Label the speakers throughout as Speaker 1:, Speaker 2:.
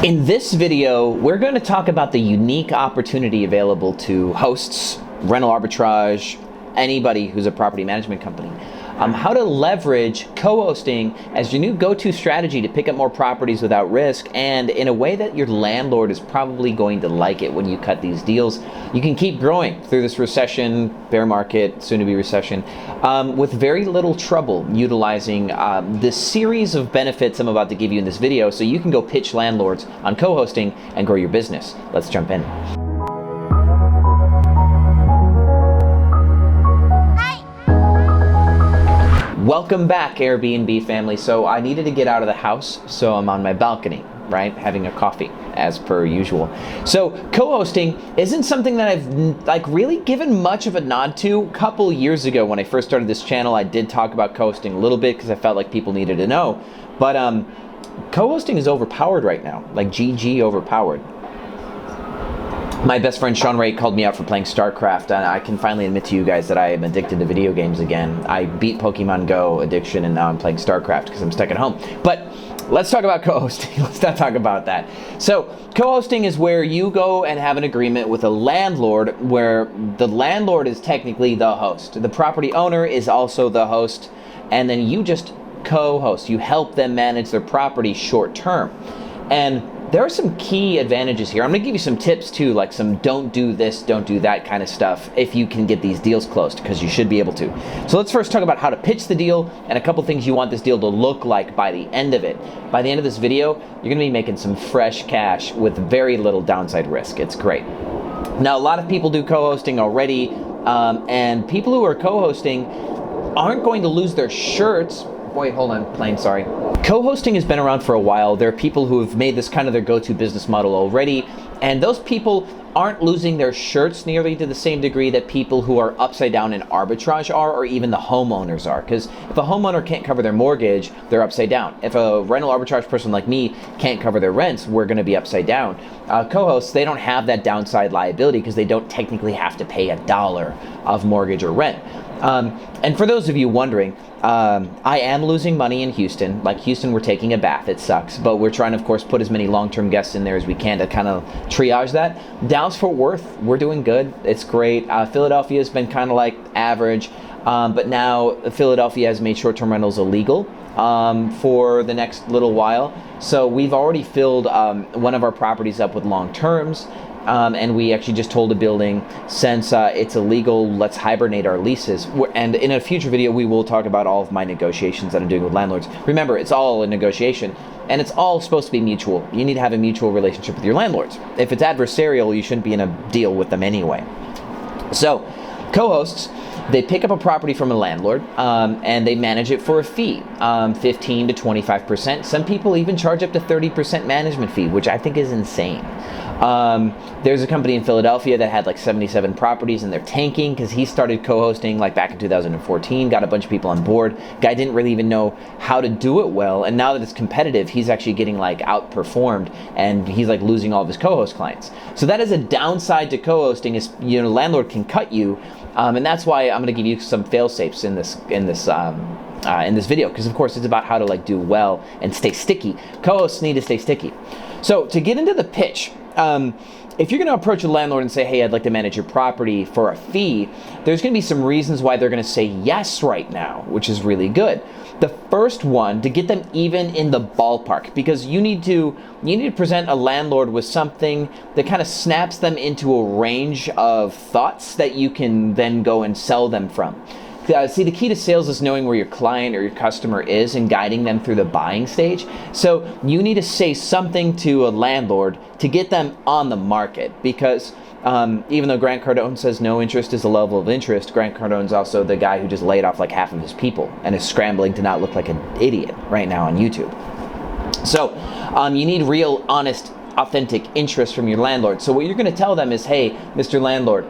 Speaker 1: In this video, we're going to talk about the unique opportunity available to hosts, rental arbitrage, anybody who's a property management company. How to leverage co-hosting as your new go-to strategy to pick up more properties without risk, and in a way that your landlord is probably going to like it when you cut these deals. You can keep growing through this recession, bear market, soon-to-be recession, with very little trouble utilizing this series of benefits I'm about to give you in this video, so you can go pitch landlords on co-hosting and grow your business. Let's jump in. Welcome back, Airbnb family. So I needed to get out of the house, so I'm on my balcony, right, having a coffee as per usual. So co-hosting isn't something that I've really given much of a nod to. A couple years ago when I first started this channel, I did talk about co-hosting a little bit because I felt like people needed to know. But co-hosting is overpowered right now, like GG overpowered. My best friend Sean Ray called me out for playing StarCraft, and I can finally admit to you guys that I am addicted to video games again. I beat Pokemon Go addiction, and now I'm playing StarCraft because I'm stuck at home. But let's talk about co-hosting. Let's not talk about that. So co-hosting is where you go and have an agreement with a landlord where the landlord is technically the host. The property owner is also the host, and then you just co-host. You help them manage their property short term. And there are some key advantages here. I'm going to give you some tips too, like some don't do this, don't do that kind of stuff if you can get these deals closed, because you should be able to. So let's first talk about how to pitch the deal and a couple things you want this deal to look like by the end of it. By the end of this video, you're going to be making some fresh cash with very little downside risk. It's great. Now, a lot of people do co-hosting already, and people who are co-hosting aren't going to lose their shirts. Wait, hold on, plane, sorry. Co-hosting has been around for a while. There are people who have made this kind of their go-to business model already, and those people aren't losing their shirts nearly to the same degree that people who are upside down in arbitrage are, or even the homeowners are. Because if a homeowner can't cover their mortgage, they're upside down. If a rental arbitrage person like me can't cover their rents, we're going to be upside down. Co-hosts, they don't have that downside liability because they don't technically have to pay $1 of mortgage or rent. And for those of you wondering, I am losing money in Houston. Like Houston, we're taking a bath. It sucks. But we're trying to, of course, put as many long-term guests in there as we can to kind of triage that. Dallas-Fort Worth, we're doing good. It's great. Philadelphia has been kind of like average. But now Philadelphia has made short-term rentals illegal for the next little while. So we've already filled one of our properties up with long terms. And we actually just told a building, since it's illegal, let's hibernate our leases. And in a future video, we will talk about all of my negotiations that I'm doing with landlords. Remember, it's all a negotiation, and it's all supposed to be mutual. You need to have a mutual relationship with your landlords. If it's adversarial, you shouldn't be in a deal with them anyway. So, co-hosts, they pick up a property from a landlord, and they manage it for a fee, 15 to 25%. Some people even charge up to 30% management fee, which I think is insane. There's a company in Philadelphia that had like 77 properties, and they're tanking because he started co-hosting like back in 2014, got a bunch of people on board. Guy didn't really even know how to do it well, and now that it's competitive, he's actually getting like outperformed, and he's like losing all of his co-host clients. So that is a downside to co-hosting, is, you know, landlord can cut you, and that's why I'm going to give you some fail-safes in this video, because of course it's about how to like do well and stay sticky. Co-hosts need to stay sticky. So to get into the pitch, if you're going to approach a landlord and say, hey, I'd like to manage your property for a fee, there's going to be some reasons why they're going to say yes right now, which is really good. The first one, to get them even in the ballpark, because you need to present a landlord with something that kind of snaps them into a range of thoughts that you can then go and sell them from. See, the key to sales is knowing where your client or your customer is and guiding them through the buying stage. So you need to say something to a landlord to get them on the market, because even though Grant Cardone says no interest is a level of interest, Grant Cardone's also the guy who just laid off like half of his people and is scrambling to not look like an idiot right now on YouTube. So you need real, honest, authentic interest from your landlord. So what you're going to tell them is, hey, Mr. Landlord,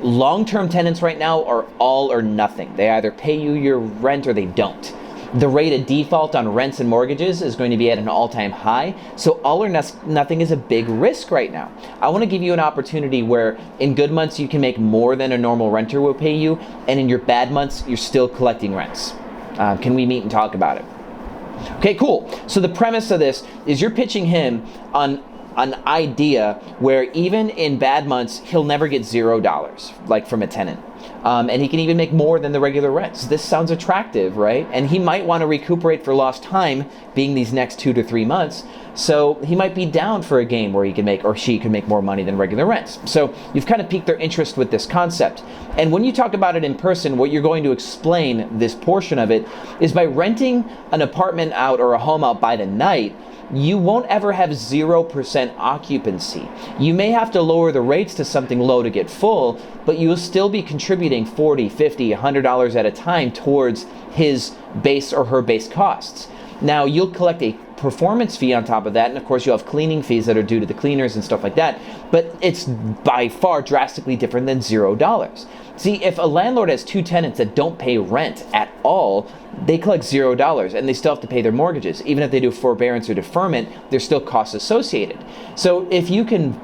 Speaker 1: long-term tenants right now are all or nothing. They either pay you your rent or they don't. The rate of default on rents and mortgages is going to be at an all-time high, so all or nothing is a big risk right now. I want to give you an opportunity where in good months you can make more than a normal renter will pay you, and in your bad months you're still collecting rents. Can we meet and talk about it? Okay, cool. So the premise of this is you're pitching him on an idea where even in bad months, he'll never get $0, like from a tenant. And he can even make more than the regular rents. This sounds attractive, right? And he might want to recuperate for lost time, being these next 2 to 3 months. So he might be down for a game where he can make, or she can make more money than regular rents. So you've kind of piqued their interest with this concept. And when you talk about it in person, what you're going to explain this portion of it is by renting an apartment out or a home out by the night, you won't ever have 0% occupancy. You may have to lower the rates to something low to get full, but you'll still be contributing $40, $50, $100 at a time towards his base or her base costs. Now, you'll collect a performance fee on top of that, and of course you'll have cleaning fees that are due to the cleaners and stuff like that, but it's by far drastically different than $0. See, if a landlord has 2 tenants that don't pay rent at all, they collect $0 and they still have to pay their mortgages. Even if they do forbearance or deferment, there's still costs associated. So if you can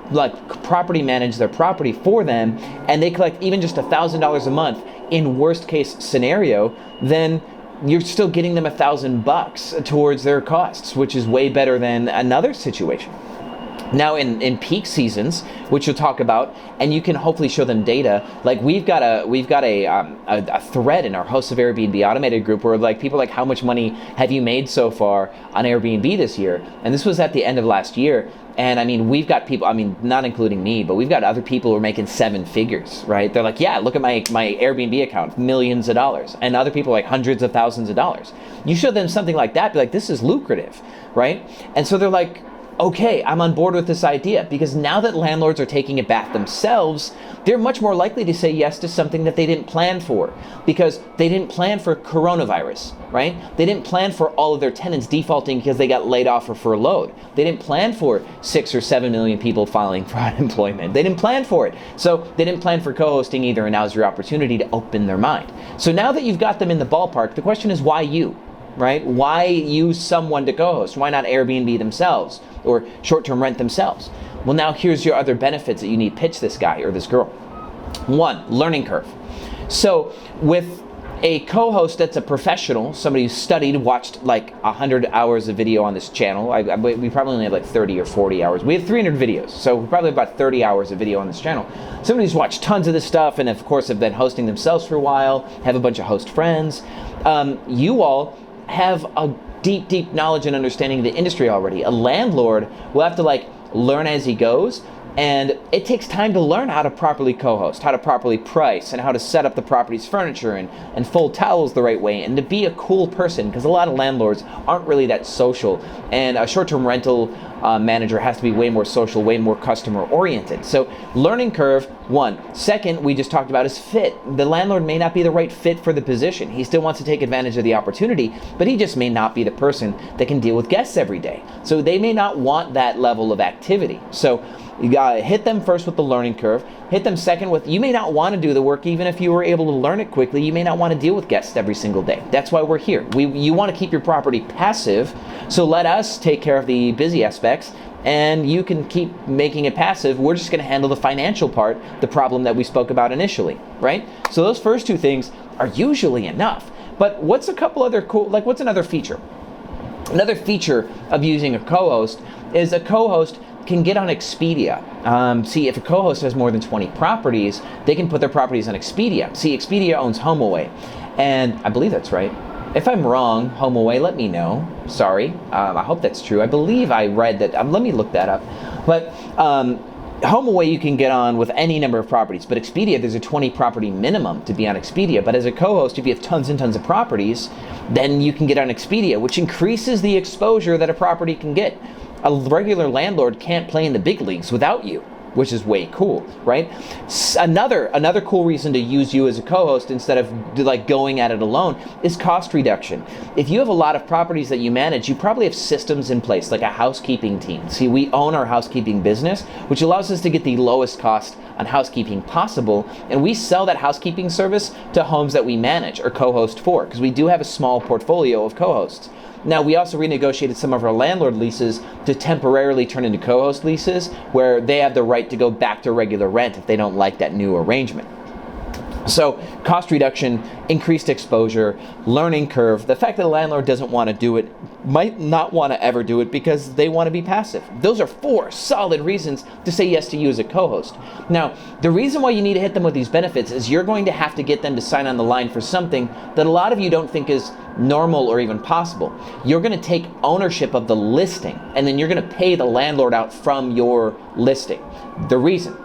Speaker 1: property manage their property for them and they collect even just $1,000 a month in worst case scenario, then you're still getting them $1,000 towards their costs, which is way better than another situation. Now in peak seasons, which you'll talk about, and you can hopefully show them data, like we've got a thread in our Hosts of Airbnb Automated group where like people like, how much money have you made so far on Airbnb this year? And this was at the end of last year. And I mean, we've got people, I mean, not including me, but we've got other people who are making 7 figures, right? They're like, yeah, look at my Airbnb account, millions of dollars. And other people like hundreds of thousands of dollars. You show them something like that, be like, this is lucrative, right? And so they're like, okay, I'm on board with this idea, because now that landlords are taking it back themselves, they're much more likely to say yes to something that they didn't plan for, because they didn't plan for coronavirus, right? They didn't plan for all of their tenants defaulting because they got laid off or furloughed. They didn't plan for 6 or 7 million people filing for unemployment. They didn't plan for it. So they didn't plan for co-hosting either, and now's your opportunity to open their mind. So now that you've got them in the ballpark, the question is, why you? Right? Why use someone to co-host? Why not Airbnb themselves or short-term rent themselves? Well, now here's your other benefits that you need to pitch this guy or this girl. 1, learning curve. So with a co-host that's a professional, somebody who studied, watched like 100 hours of video on this channel. We probably only have like 30 or 40 hours. We have 300 videos, so we probably have about 30 hours of video on this channel. Somebody who's watched tons of this stuff and of course have been hosting themselves for a while, have a bunch of host friends. You all have a deep knowledge and understanding of the industry already. A landlord will have to like learn as he goes, and it takes time to learn how to properly co-host, how to properly price, and how to set up the property's furniture and fold towels the right way, and to be a cool person, because a lot of landlords aren't really that social, and a short-term rental manager has to be way more social, way more customer oriented. So learning curve, 1. Second, we just talked about is fit. The landlord may not be the right fit for the position. He still wants to take advantage of the opportunity, but he just may not be the person that can deal with guests every day. So they may not want that level of activity. So you gotta hit them first with the learning curve, hit them second with, you may not want to do the work even if you were able to learn it quickly. You may not want to deal with guests every single day. That's why we're here. You want to keep your property passive, so let us take care of the busy aspects and you can keep making it passive. We're just going to handle the financial part, the problem that we spoke about initially, right? So those first 2 things are usually enough. But what's a couple other cool, like what's another feature? Another feature of using a co-host is a co-host can get on Expedia. See, if a co-host has more than 20 properties, they can put their properties on Expedia. See, Expedia owns HomeAway, and I believe that's right. If I'm wrong, HomeAway, let me know. Sorry. I hope that's true. I believe I read that. Let me look that up. But HomeAway you can get on with any number of properties, but Expedia, there's a 20 property minimum to be on Expedia. But as a co-host, if you have tons and tons of properties, then you can get on Expedia, which increases the exposure that a property can get. A regular landlord can't play in the big leagues without you, which is way cool, right? Another cool reason to use you as a co-host instead of like going at it alone is cost reduction. If you have a lot of properties that you manage, you probably have systems in place, like a housekeeping team. See, we own our housekeeping business, which allows us to get the lowest cost on housekeeping possible, and we sell that housekeeping service to homes that we manage or co-host for, because we do have a small portfolio of co-hosts. Now, we also renegotiated some of our landlord leases to temporarily turn into co-host leases, where they have the right to go back to regular rent if they don't like that new arrangement. So cost reduction, increased exposure, learning curve, the fact that the landlord doesn't want to do it might not want to ever do it because they want to be passive. Those are 4 solid reasons to say yes to you as a co-host. Now, the reason why you need to hit them with these benefits is you're going to have to get them to sign on the line for something that a lot of you don't think is normal or even possible. You're going to take ownership of the listing, and then you're going to pay the landlord out from your listing. The reason.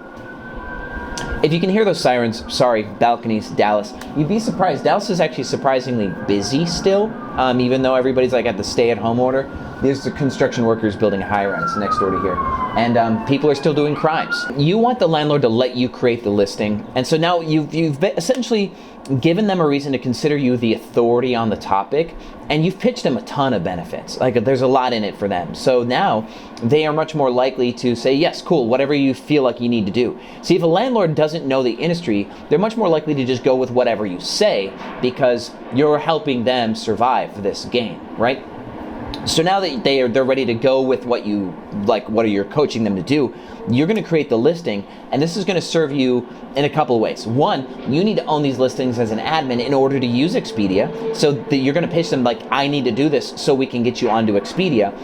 Speaker 1: If you can hear those sirens, sorry, balconies, Dallas, you'd be surprised. Dallas is actually surprisingly busy still, even though everybody's like at the stay-at-home order. There's the construction workers building a high-rise next door to here. And people are still doing crimes. You want the landlord to let you create the listing. And so now you've essentially given them a reason to consider you the authority on the topic, and you've pitched them a ton of benefits. Like, there's a lot in it for them. So now they are much more likely to say, yes, cool, whatever you feel like you need to do. See, if a landlord doesn't know the industry, they're much more likely to just go with whatever you say because you're helping them survive this game, right? So now that they're ready to go with what you're coaching them to do, you're going to create the listing, and this is going to serve you in a couple of ways. One, you need to own these listings as an admin in order to use Expedia, so that you're going to pitch them like, I need to do this so we can get you onto Expedia.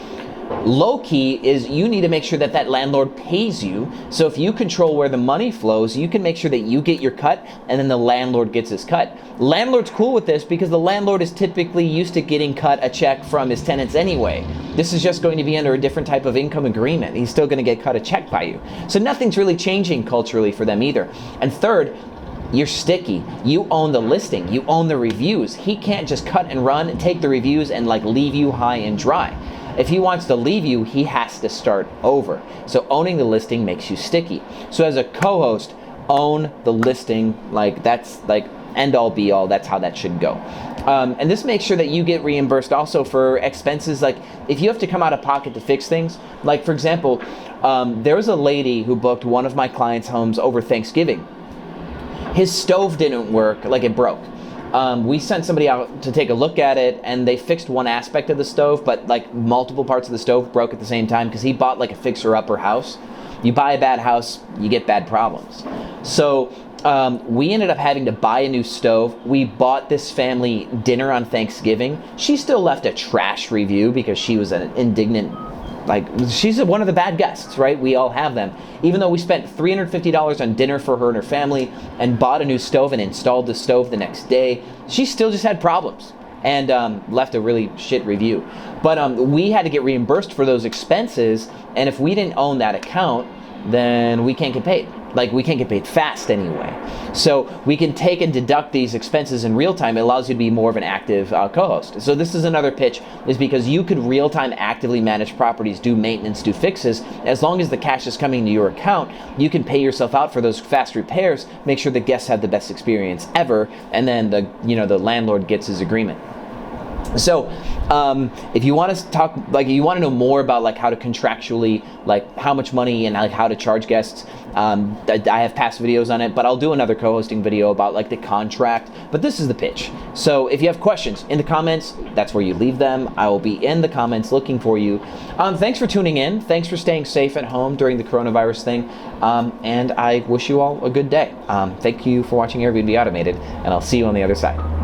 Speaker 1: Low key is you need to make sure that that landlord pays you. So if you control where the money flows, you can make sure that you get your cut and then the landlord gets his cut. Landlord's cool with this because the landlord is typically used to getting cut a check from his tenants anyway. This is just going to be under a different type of income agreement. He's still going to get cut a check by you. So nothing's really changing culturally for them either. And third, you're sticky. You own the listing. You own the reviews. He can't just cut and run and take the reviews and like leave you high and dry. If he wants to leave you, he has to start over. So owning the listing makes you sticky. So as a co-host, own the listing. Like, that's like end all be all. That's how that should go. And this makes sure that you get reimbursed also for expenses. Like if you have to come out of pocket to fix things, like for example, there was a lady who booked one of my clients' homes over Thanksgiving. His stove didn't work, like it broke. We sent somebody out to take a look at it, and they fixed one aspect of the stove, but like multiple parts of the stove broke at the same time because he bought like a fixer-upper house. You buy a bad house, you get bad problems. So we ended up having to buy a new stove. We bought this family dinner on Thanksgiving. She still left a trash review because she was an indignant, like, she's one of the bad guests, right? We all have them. Even though we spent $350 on dinner for her and her family and bought a new stove and installed the stove the next day, she still just had problems and left a really shit review. But we had to get reimbursed for those expenses, and if we didn't own that account, then we can't get paid. Like, we can't get paid fast anyway. So we can take and deduct these expenses in real time. It allows you to be more of an active co-host. So this is another pitch, is because you could real time actively manage properties, do maintenance, do fixes. As long as the cash is coming to your account, you can pay yourself out for those fast repairs, make sure the guests have the best experience ever, and then the landlord gets his agreement. So if you want to talk, like, you want to know more about like how to contractually, like how much money and like how to charge guests, I have past videos on it, but I'll do another co-hosting video about like the contract. But this is the pitch. So if you have questions in the comments, that's where you leave them. I will be in the comments looking for you. Thanks for tuning in. Thanks for staying safe at home during the coronavirus thing. And I wish you all a good day. Thank you for watching Airbnb Automated, and I'll see you on the other side.